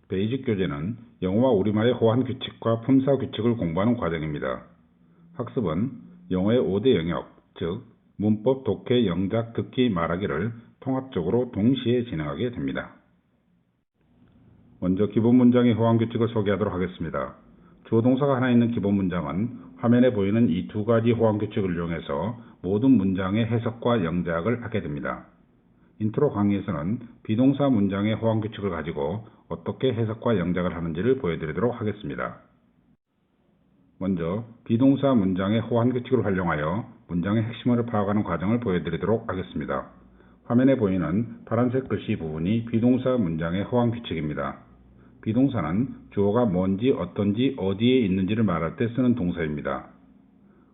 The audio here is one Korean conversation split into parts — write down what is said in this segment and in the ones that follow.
베이직 교재는 영어와 우리말의 호환 규칙과 품사 규칙을 공부하는 과정입니다. 학습은 영어의 5대 영역, 즉 문법, 독해, 영작, 듣기, 말하기를 통합적으로 동시에 진행하게 됩니다. 먼저 기본 문장의 호환 규칙을 소개하도록 하겠습니다. 주어 동사가 하나 있는 기본 문장은 화면에 보이는 이 두 가지 호환 규칙을 이용해서 모든 문장의 해석과 영작을 하게 됩니다. 인트로 강의에서는 비동사 문장의 호환 규칙을 가지고 어떻게 해석과 영작을 하는지를 보여드리도록 하겠습니다. 먼저 비동사 문장의 호환 규칙을 활용하여 문장의 핵심을 파악하는 과정을 보여드리도록 하겠습니다. 화면에 보이는 파란색 글씨 부분이 비동사 문장의 호환 규칙입니다. 비동사는 주어가 뭔지, 어떤지, 어디에 있는지를 말할 때 쓰는 동사입니다.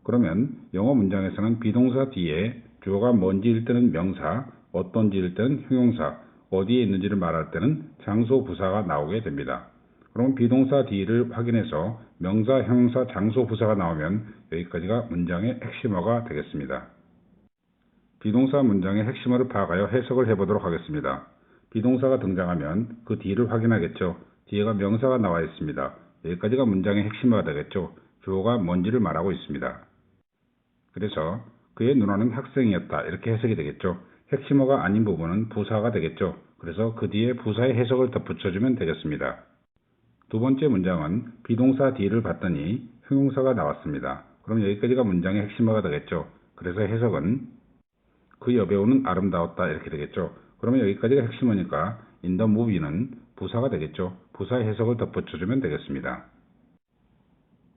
그러면 영어 문장에서는 비동사 뒤에 주어가 뭔지일 때는 명사, 어떤지일 때는 형용사, 어디에 있는지를 말할 때는 장소, 부사가 나오게 됩니다. 그럼 비동사 뒤를 확인해서 명사, 형용사, 장소, 부사가 나오면 여기까지가 문장의 핵심어가 되겠습니다. 비동사 문장의 핵심어를 파악하여 해석을 해보도록 하겠습니다. 비동사가 등장하면 그 뒤를 확인하겠죠. 뒤에가 명사가 나와 있습니다. 여기까지가 문장의 핵심어가 되겠죠. 주어가 뭔지를 말하고 있습니다. 그래서 그의 누나는 학생이었다 이렇게 해석이 되겠죠. 핵심어가 아닌 부분은 부사가 되겠죠. 그래서 그 뒤에 부사의 해석을 덧붙여주면 되겠습니다. 두 번째 문장은 비동사 뒤를 봤더니 형용사가 나왔습니다. 그럼 여기까지가 문장의 핵심어가 되겠죠. 그래서 해석은 그 여배우는 아름다웠다 이렇게 되겠죠. 그러면 여기까지가 핵심어니까 in the movie는 부사가 되겠죠. 부사의 해석을 덧붙여주면 되겠습니다.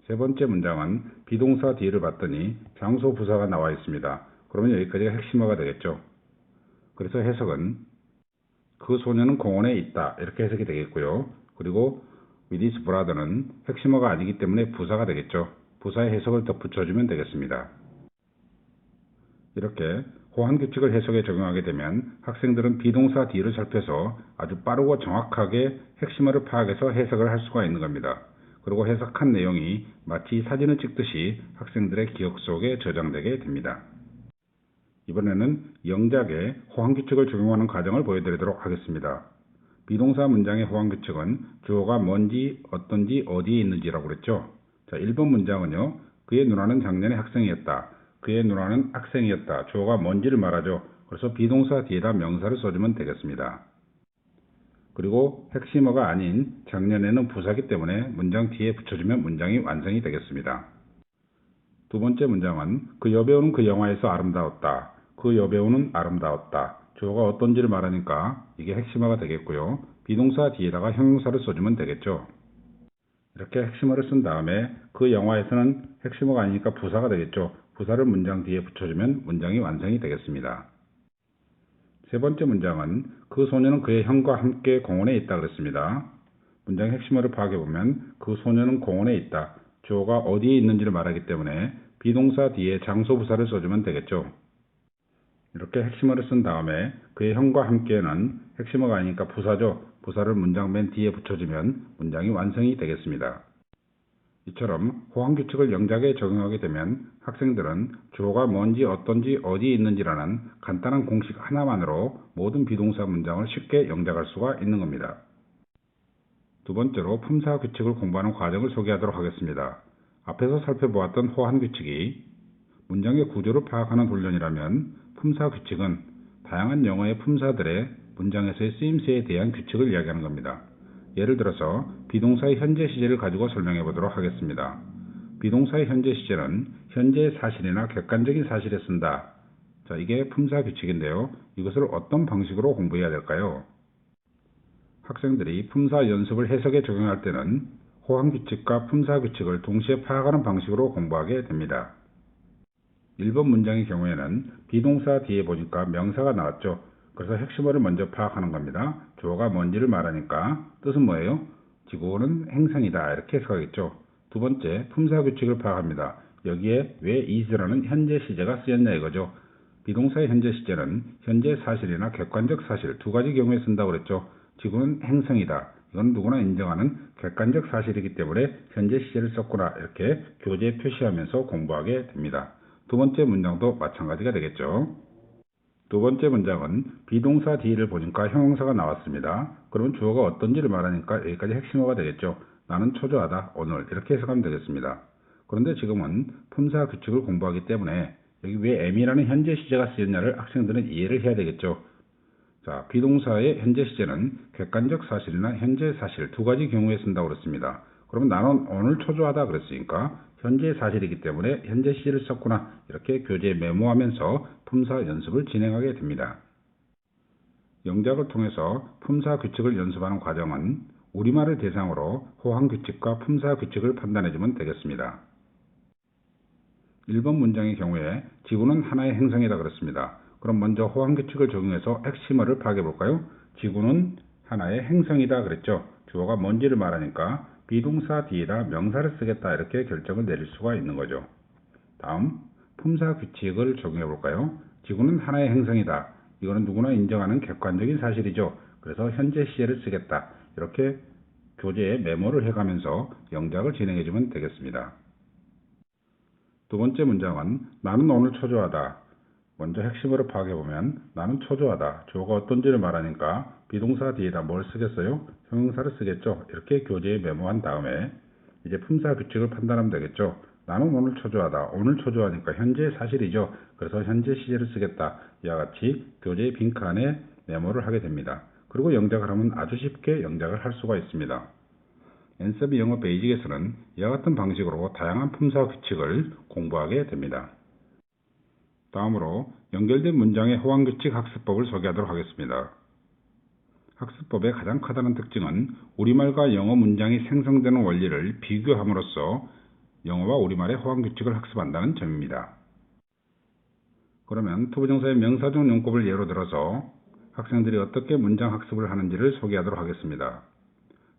세 번째 문장은 비동사 뒤를 봤더니 장소 부사가 나와 있습니다. 그러면 여기까지가 핵심어가 되겠죠. 그래서 해석은 그 소녀는 공원에 있다 이렇게 해석이 되겠고요. 그리고 with his brother는 핵심어가 아니기 때문에 부사가 되겠죠. 부사의 해석을 덧붙여주면 되겠습니다. 이렇게 호환 규칙을 해석에 적용하게 되면 학생들은 비동사 뒤를 살펴서 아주 빠르고 정확하게 핵심어를 파악해서 해석을 할 수가 있는 겁니다. 그리고 해석한 내용이 마치 사진을 찍듯이 학생들의 기억 속에 저장되게 됩니다. 이번에는 영작에 호환 규칙을 적용하는 과정을 보여드리도록 하겠습니다. 비동사 문장의 호환 규칙은 주어가 뭔지, 어떤지, 어디에 있는지라고 그랬죠. 자, 1번 문장은요. 그의 누나는 작년에 학생이었다. 그의 누나는 학생이었다. 주어가 뭔지를 말하죠. 그래서 비동사 뒤에다 명사를 써주면 되겠습니다. 그리고 핵심어가 아닌 작년에는 부사기 때문에 문장 뒤에 붙여주면 문장이 완성이 되겠습니다. 두 번째 문장은 그 여배우는 그 영화에서 아름다웠다. 그 여배우는 아름다웠다. 주어가 어떤지를 말하니까 이게 핵심어가 되겠고요. 비동사 뒤에다가 형용사를 써주면 되겠죠. 이렇게 핵심어를 쓴 다음에 그 영화에서는 핵심어가 아니니까 부사가 되겠죠. 부사를 문장 뒤에 붙여주면 문장이 완성이 되겠습니다. 세 번째 문장은 그 소녀는 그의 형과 함께 공원에 있다 그랬습니다. 문장의 핵심어를 파악해보면 그 소녀는 공원에 있다. 주어가 어디에 있는지를 말하기 때문에 비동사 뒤에 장소 부사를 써주면 되겠죠. 이렇게 핵심어를 쓴 다음에 그의 형과 함께는 핵심어가 아니니까 부사죠. 부사를 문장 맨 뒤에 붙여주면 문장이 완성이 되겠습니다. 이처럼 호환 규칙을 영작에 적용하게 되면 학생들은 주어가 뭔지, 어떤지, 어디에 있는지라는 간단한 공식 하나만으로 모든 비동사 문장을 쉽게 영작할 수가 있는 겁니다. 두 번째로 품사 규칙을 공부하는 과정을 소개하도록 하겠습니다. 앞에서 살펴보았던 호환 규칙이 문장의 구조를 파악하는 훈련이라면 품사 규칙은 다양한 영어의 품사들의 문장에서의 쓰임새에 대한 규칙을 이야기하는 겁니다. 예를 들어서 비동사의 현재 시제를 가지고 설명해 보도록 하겠습니다. 비동사의 현재 시제는 현재의 사실이나 객관적인 사실에 쓴다. 자, 이게 품사 규칙인데요. 이것을 어떤 방식으로 공부해야 될까요? 학생들이 품사 연습을 해석에 적용할 때는 호환 규칙과 품사 규칙을 동시에 파악하는 방식으로 공부하게 됩니다. 1번 문장의 경우에는 비동사 뒤에 보니까 명사가 나왔죠. 그래서 핵심어를 먼저 파악하는 겁니다. 주어가 뭔지를 말하니까 뜻은 뭐예요? 지구는 행성이다 이렇게 해석하겠죠. 두 번째, 품사 규칙을 파악합니다. 여기에 왜 is라는 현재 시제가 쓰였냐 이거죠. 비동사의 현재 시제는 현재 사실이나 객관적 사실 두 가지 경우에 쓴다고 그랬죠. 지구는 행성이다. 이건 누구나 인정하는 객관적 사실이기 때문에 현재 시제를 썼구나 이렇게 교재에 표시하면서 공부하게 됩니다. 두 번째 문장도 마찬가지가 되겠죠. 두 번째 문장은 비동사 D를 보니까 형용사가 나왔습니다. 그러면 주어가 어떤지를 말하니까 여기까지 핵심어가 되겠죠. 나는 초조하다, 오늘 이렇게 해석하면 되겠습니다. 그런데 지금은 품사 규칙을 공부하기 때문에 여기 왜 am이라는 현재 시제가 쓰였냐를 학생들은 이해를 해야 되겠죠. 자, 비동사의 현재 시제는 객관적 사실이나 현재 사실 두 가지 경우에 쓴다고 그랬습니다. 그러면 나는 오늘 초조하다 그랬으니까 현재 사실이기 때문에 현재 시제를 썼구나 이렇게 교재에 메모하면서 품사 연습을 진행하게 됩니다. 영작을 통해서 품사 규칙을 연습하는 과정은 우리말을 대상으로 호황 규칙과 품사 규칙을 판단해주면 되겠습니다. 1번 문장의 경우에 지구는 하나의 행성이다 그랬습니다. 그럼 먼저 호황 규칙을 적용해서 핵심어를 파악해 볼까요? 지구는 하나의 행성이다 그랬죠. 주어가 뭔지를 말하니까 비동사 뒤에다 명사를 쓰겠다 이렇게 결정을 내릴 수가 있는 거죠. 다음 품사 규칙을 적용해 볼까요? 지구는 하나의 행성이다. 이거는 누구나 인정하는 객관적인 사실이죠. 그래서 현재 시제를 쓰겠다. 이렇게 교재에 메모를 해가면서 영작을 진행해 주면 되겠습니다. 두 번째 문장은 나는 오늘 초조하다. 먼저 핵심으로 파악해보면 나는 초조하다. 주어가 어떤지를 말하니까 비동사 뒤에다 뭘 쓰겠어요? 형용사를 쓰겠죠. 이렇게 교재에 메모한 다음에 이제 품사 규칙을 판단하면 되겠죠. 나는 오늘 초조하다. 오늘 초조하니까 현재 사실이죠. 그래서 현재 시제를 쓰겠다. 이와 같이 교재의 빈칸에 메모를 하게 됩니다. 그리고 영작을 하면 아주 쉽게 영작을 할 수가 있습니다. 엔서비 영어 베이직에서는 이와 같은 방식으로 다양한 품사 규칙을 공부하게 됩니다. 다음으로 연결된 문장의 호황규칙 학습법을 소개하도록 하겠습니다. 학습법의 가장 커다란 특징은 우리말과 영어 문장이 생성되는 원리를 비교함으로써 영어와 우리말의 호황규칙을 학습한다는 점입니다. 그러면 투부정사의 명사적 용법을 예로 들어서 학생들이 어떻게 문장 학습을 하는지를 소개하도록 하겠습니다.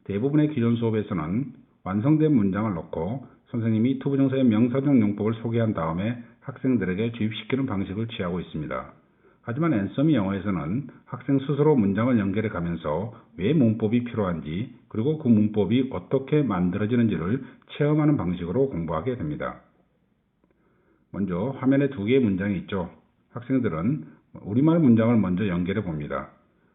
대부분의 기존 수업에서는 완성된 문장을 넣고 선생님이 투부정사의 명사적 용법을 소개한 다음에 학생들에게 주입시키는 방식을 취하고 있습니다. 하지만 앤서미 영어에서는 학생 스스로 문장을 연결해 가면서 왜 문법이 필요한지 그리고 그 문법이 어떻게 만들어지는지를 체험하는 방식으로 공부하게 됩니다. 먼저 화면에 두 개의 문장이 있죠. 학생들은 우리말 문장을 먼저 연결해 봅니다.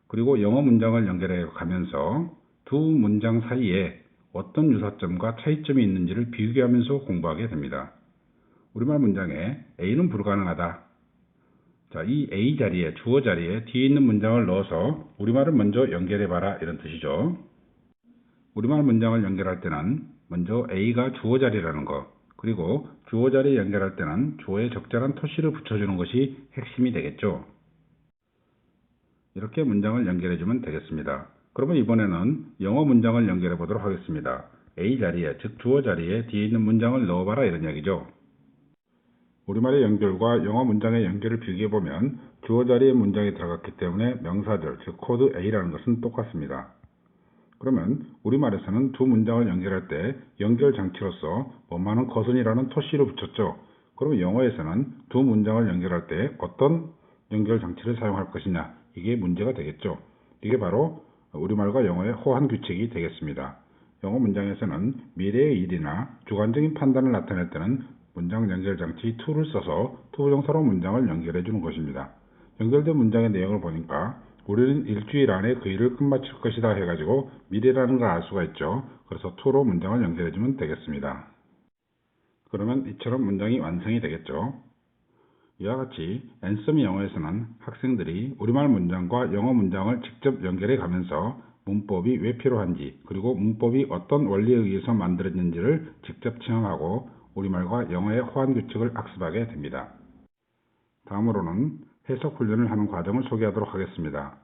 그리고 영어 문장을 연결해 가면서 두 문장 사이에 어떤 유사점과 차이점이 있는지를 비교하면서 공부하게 됩니다. 우리말 문장에 A는 불가능하다. 자, 이 A 자리에, 주어 자리에 뒤에 있는 문장을 넣어서 우리말을 먼저 연결해봐라 이런 뜻이죠. 우리말 문장을 연결할 때는 먼저 A가 주어 자리라는 것, 그리고 주어 자리에 연결할 때는 주어에 적절한 토시를 붙여주는 것이 핵심이 되겠죠. 이렇게 문장을 연결해주면 되겠습니다. 그러면 이번에는 영어 문장을 연결해 보도록 하겠습니다. A 자리에, 즉 주어 자리에 뒤에 있는 문장을 넣어봐라 이런 이야기죠. 우리말의 연결과 영어 문장의 연결을 비교해보면 주어 자리에 문장이 들어갔기 때문에 명사절, 즉 코드 A라는 것은 똑같습니다. 그러면 우리말에서는 두 문장을 연결할 때 연결 장치로서 뭐만한 거선이라는 토시를 붙였죠. 그러면 영어에서는 두 문장을 연결할 때 어떤 연결 장치를 사용할 것이냐, 이게 문제가 되겠죠. 이게 바로 우리말과 영어의 호환 규칙이 되겠습니다. 영어 문장에서는 미래의 일이나 주관적인 판단을 나타낼 때는 문장 연결 장치 to를 써서 투부정사로 문장을 연결해 주는 것입니다. 연결된 문장의 내용을 보니까 우리는 일주일 안에 그 일을 끝마칠 것이다 해가지고 미래라는 걸 알 수가 있죠. 그래서 to로 문장을 연결해 주면 되겠습니다. 그러면 이처럼 문장이 완성이 되겠죠. 이와 같이 앤서미 영어에서는 학생들이 우리말 문장과 영어 문장을 직접 연결해 가면서 문법이 왜 필요한지 그리고 문법이 어떤 원리에 의해서 만들어졌는지를 직접 체험하고 우리말과 영어의 호환 규칙을 학습하게 됩니다. 다음으로는 해석 훈련을 하는 과정을 소개하도록 하겠습니다.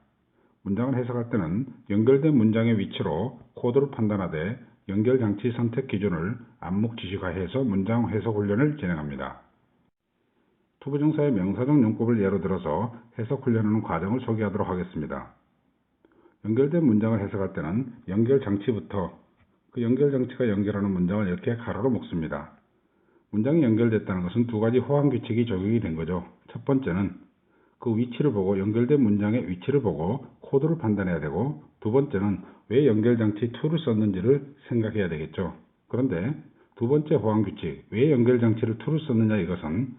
문장을 해석할 때는 연결된 문장의 위치로 코드를 판단하되 연결장치 선택 기준을 암묵 지시화해서 문장 해석 훈련을 진행합니다. 투부정사의 명사적 용법을 예로 들어서 해석 훈련하는 과정을 소개하도록 하겠습니다. 연결된 문장을 해석할 때는 연결장치부터 그 연결장치가 연결하는 문장을 이렇게 가로로 묶습니다. 문장이 연결됐다는 것은 두 가지 호환 규칙이 적용이 된 거죠. 첫 번째는 그 위치를 보고 연결된 문장의 위치를 보고 코드를 판단해야 되고 두 번째는 왜 연결장치 to를 썼는지를 생각해야 되겠죠. 그런데 두 번째 호환 규칙, 왜 연결장치를 to를 썼느냐 이것은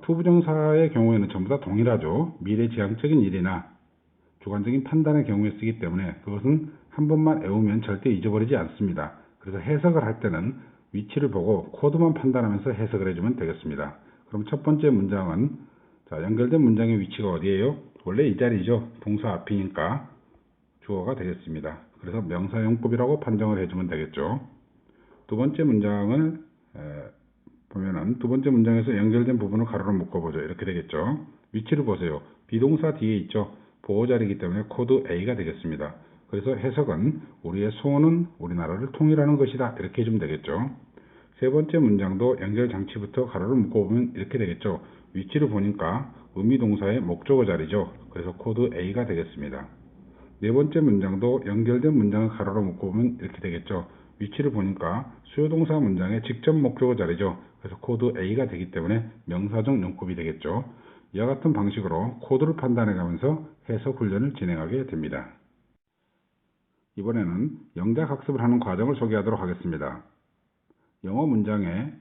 투부정사의 경우에는 전부 다 동일하죠. 미래지향적인 일이나 주관적인 판단의 경우에 쓰기 때문에 그것은 한 번만 외우면 절대 잊어버리지 않습니다. 그래서 해석을 할 때는 위치를 보고 코드만 판단하면서 해석을 해주면 되겠습니다. 그럼 첫 번째 문장은 연결된 문장의 위치가 어디예요? 원래 이 자리죠. 동사 앞이니까 주어가 되겠습니다. 그래서 명사용법이라고 판정을 해주면 되겠죠. 두 번째 문장을 보면은 두 번째 문장에서 연결된 부분을 가로로 묶어보죠. 이렇게 되겠죠. 위치를 보세요. 비동사 뒤에 있죠. 보호자리이기 때문에 코드 A가 되겠습니다. 그래서 해석은 우리의 소원은 우리나라를 통일하는 것이다. 이렇게 해주면 되겠죠. 세 번째 문장도 연결 장치부터 가로로 묶어보면 이렇게 되겠죠. 위치를 보니까 의미동사의 목적어 자리죠. 그래서 코드 A가 되겠습니다. 네 번째 문장도 연결된 문장을 가로로 묶어보면 이렇게 되겠죠. 위치를 보니까 수요동사 문장의 직접 목적어 자리죠. 그래서 코드 A가 되기 때문에 명사적 용법이 되겠죠. 이와 같은 방식으로 코드를 판단해가면서 해석 훈련을 진행하게 됩니다. 이번에는 영작 학습을 하는 과정을 소개하도록 하겠습니다. 영어 문장에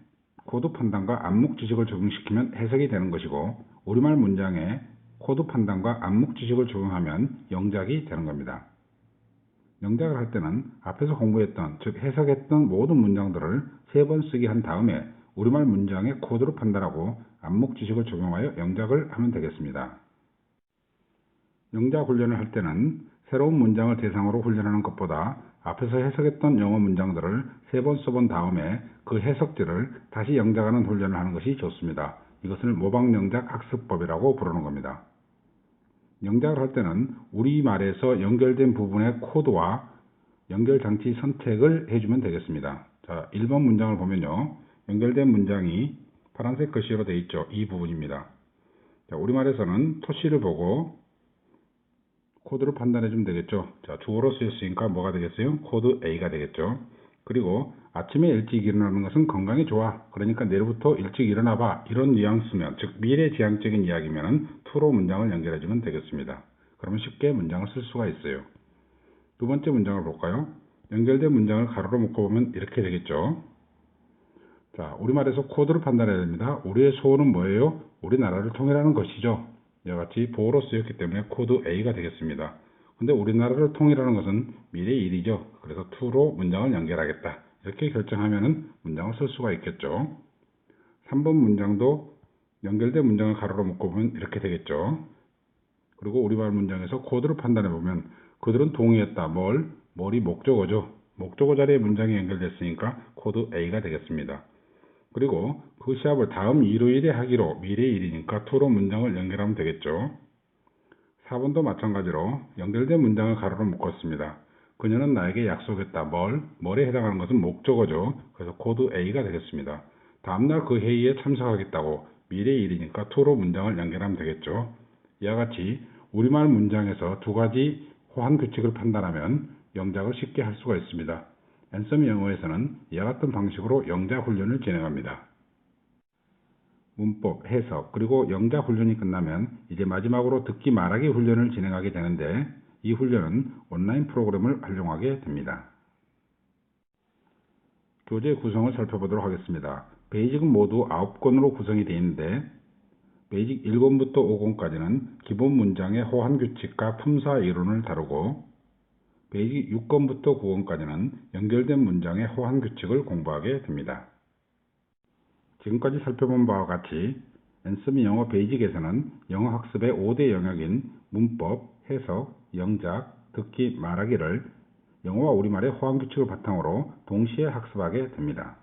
코드 판단과暗목 지식을 적용시키면 해석이 되는 것이고, 우리말 문장에 코드 판단과暗목 지식을 적용하면 영작이 되는 겁니다. 영작을 할 때는 앞에서 공부했던, 즉 해석했던 모든 문장들을 3번 쓰기 한 다음에 우리말 문장의 코드를 판단하고暗목 지식을 적용하여 영작을 하면 되겠습니다. 영작 훈련을 할 때는 새로운 문장을 대상으로 훈련하는 것보다 앞에서 해석했던 영어 문장들을 3번 써본 다음에 그 해석들을 다시 영작하는 훈련을 하는 것이 좋습니다. 이것을 모방영작 학습법이라고 부르는 겁니다. 영작을 할 때는 우리말에서 연결된 부분의 코드와 연결장치 선택을 해주면 되겠습니다. 자, 1번 문장을 보면요. 연결된 문장이 파란색 글씨로 되어 있죠. 이 부분입니다. 자, 우리말에서는 토시를 보고 코드를 판단해 주면 되겠죠. 자, 주어로 쓰였으니까 뭐가 되겠어요? 코드 A가 되겠죠. 그리고 아침에 일찍 일어나는 것은 건강에 좋아. 그러니까 내일부터 일찍 일어나 봐. 이런 뉘앙스면, 즉 미래지향적인 이야기면은 to로 문장을 연결해 주면 되겠습니다. 그러면 쉽게 문장을 쓸 수가 있어요. 두 번째 문장을 볼까요? 연결된 문장을 가로로 묶어보면 이렇게 되겠죠. 자, 우리말에서 코드를 판단해야 됩니다. 우리의 소원은 뭐예요? 우리나라를 통일하는 것이죠. 이와 같이 보어로 쓰였기 때문에 코드 A가 되겠습니다. 근데 우리나라를 통일하는 것은 미래의 일이죠. 그래서 to로 문장을 연결하겠다. 이렇게 결정하면은 문장을 쓸 수가 있겠죠. 3번 문장도 연결된 문장을 가로로 묶어보면 이렇게 되겠죠. 그리고 우리말 문장에서 코드를 판단해보면 그들은 동의했다. 뭘이 목적어죠. 목적어 자리에 문장이 연결됐으니까 코드 A가 되겠습니다. 그리고 그 시합을 다음 일요일에 하기로 미래의 일이니까 to로 문장을 연결하면 되겠죠. 4번도 마찬가지로 연결된 문장을 가로로 묶었습니다. 그녀는 나에게 약속했다. 뭘에 해당하는 것은 목적어죠. 그래서 코드 A가 되겠습니다. 다음날 그 회의에 참석하겠다고 미래의 일이니까 to로 문장을 연결하면 되겠죠. 이와 같이 우리말 문장에서 두 가지 호환 규칙을 판단하면 영작을 쉽게 할 수가 있습니다. 앤서미 영어에서는 이와 같은 방식으로 영작 훈련을 진행합니다. 문법, 해석, 그리고 영작 훈련이 끝나면 이제 마지막으로 듣기 말하기 훈련을 진행하게 되는데 이 훈련은 온라인 프로그램을 활용하게 됩니다. 교재 구성을 살펴보도록 하겠습니다. 베이직은 모두 9권으로 구성이 되어 있는데 베이직 1권부터 5권까지는 기본 문장의 호환 규칙과 품사 이론을 다루고 베이직 6권부터 9권까지는 연결된 문장의 호환 규칙을 공부하게 됩니다. 지금까지 살펴본 바와 같이 앤서미 영어 베이직에서는 영어 학습의 5대 영역인 문법, 해석, 영작, 듣기, 말하기를 영어와 우리말의 호환 규칙을 바탕으로 동시에 학습하게 됩니다.